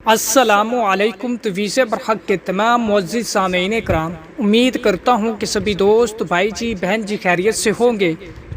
السلام علیکم تویز برحق کے تمام معزز سامعین کرام، امید کرتا ہوں کہ سبھی دوست بھائی جی بہن جی خیریت سے ہوں گے۔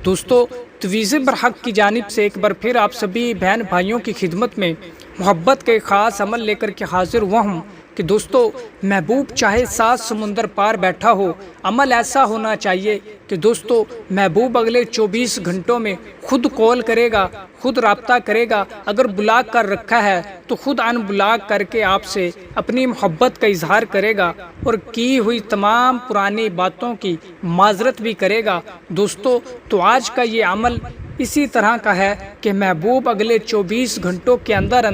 دوستو، تویز برحق کی جانب سے ایک بار پھر آپ سبھی بہن بھائیوں کی خدمت میں محبت کے خاص عمل لے کر کے حاضر ہوا ہوں کہ دوستو، محبوب چاہے 7 سمندر پار بیٹھا ہو، عمل ایسا ہونا چاہیے کہ دوستو محبوب اگلے 24 گھنٹوں میں خود کال کرے گا، خود رابطہ کرے گا، اگر بلاک کر رکھا ہے تو خود ان بلاک کر کے آپ سے اپنی محبت کا اظہار کرے گا اور کی ہوئی تمام پرانی باتوں کی معذرت بھی کرے گا۔ دوستو، تو آج کا یہ عمل اسی طرح کا ہے کہ محبوب اگلے 24 گھنٹوں کے اندر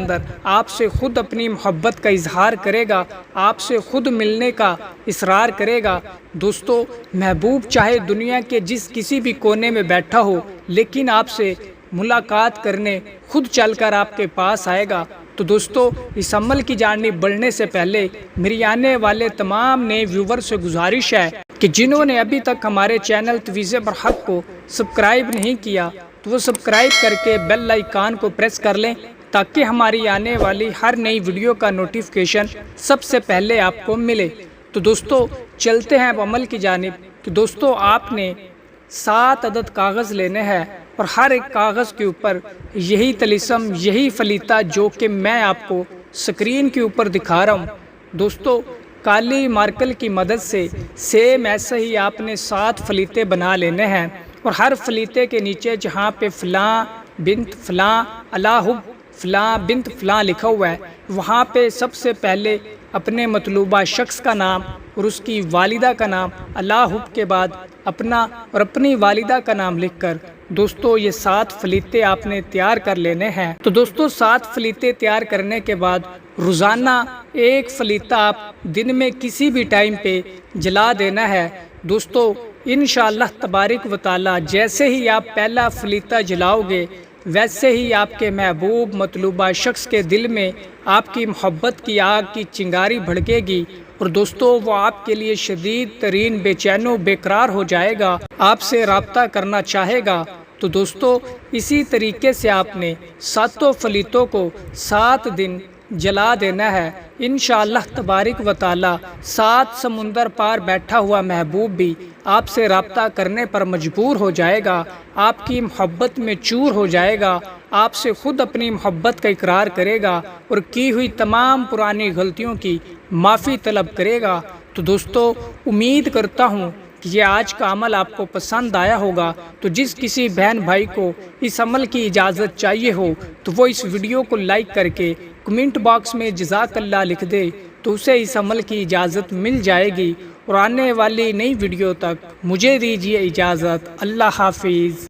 آپ سے خود اپنی محبت کا اظہار کرے گا، آپ سے خود ملنے کا اصرار کرے گا۔ دوستو، محبوب چاہے دنیا کے جس کسی بھی کونے میں بیٹھا ہو، لیکن آپ سے ملاقات کرنے خود چل کر آپ کے پاس آئے گا۔ تو دوستو، اس عمل کی جانب بڑھنے سے پہلے میری آنے والے تمام نئے ویور سے گزارش ہے کہ جنہوں نے ابھی تک ہمارے چینل تویز برحق کو سبسکرائب نہیں کیا تو وہ سبسکرائب کر کے بیل آئیکن کو پریس کر لیں تاکہ ہماری آنے والی ہر نئی ویڈیو کا نوٹیفیکیشن سب سے پہلے آپ کو ملے۔ تو دوستو، چلتے ہیں اب عمل کی جانب کہ دوستو آپ نے 7 عدد کاغذ لینے ہیں اور ہر ایک کاغذ کے اوپر یہی طلسم، یہی فلیتہ جو کہ میں آپ کو سکرین کے اوپر دکھا رہا ہوں، دوستو کالی مارکر کی مدد سے سیم ایسے ہی آپ نے 7 فلیتے بنا لینے ہیں اور ہر فلیتے کے نیچے جہاں پہ فلاں بنت فلاں علی حب فلاں بنت فلاں لکھا ہوا ہے، وہاں پہ سب سے پہلے اپنے مطلوبہ شخص کا نام اور اس کی والدہ کا نام، علی حب کے بعد اپنا اور اپنی والدہ کا نام لکھ کر دوستو یہ 7 فلیتے آپ نے تیار کر لینے ہیں۔ تو دوستو 7 فلیتے تیار کرنے کے بعد روزانہ ایک فلیتہ آپ دن میں کسی بھی ٹائم پہ جلا دینا ہے۔ دوستو انشاءاللہ تبارک و تعالی جیسے ہی آپ پہلا فلیتہ جلاؤ گے، ویسے ہی آپ کے محبوب مطلوبہ شخص کے دل میں آپ کی محبت کی آگ کی چنگاری بھڑکے گی اور دوستو وہ آپ کے لیے شدید ترین بے چین و بے قرار ہو جائے گا، آپ سے رابطہ کرنا چاہے گا۔ تو دوستو اسی طریقے سے آپ نے 7 فلیتوں کو 7 دن جلا دینا ہے۔ انشاءاللہ تبارک و تعالی 7 سمندر پار بیٹھا ہوا محبوب بھی آپ سے رابطہ کرنے پر مجبور ہو جائے گا، آپ کی محبت میں چور ہو جائے گا، آپ سے خود اپنی محبت کا اقرار کرے گا اور کی ہوئی تمام پرانی غلطیوں کی معافی طلب کرے گا۔ تو دوستو امید کرتا ہوں کہ یہ آج کا عمل آپ کو پسند آیا ہوگا۔ تو جس کسی بہن بھائی کو اس عمل کی اجازت چاہیے ہو تو وہ اس ویڈیو کو لائک کر کے کمنٹ باکس میں جزاک اللہ لکھ دے تو اسے اس عمل کی اجازت مل جائے گی۔ اور آنے والی نئی ویڈیو تک مجھے دیجیے اجازت۔ اللہ حافظ۔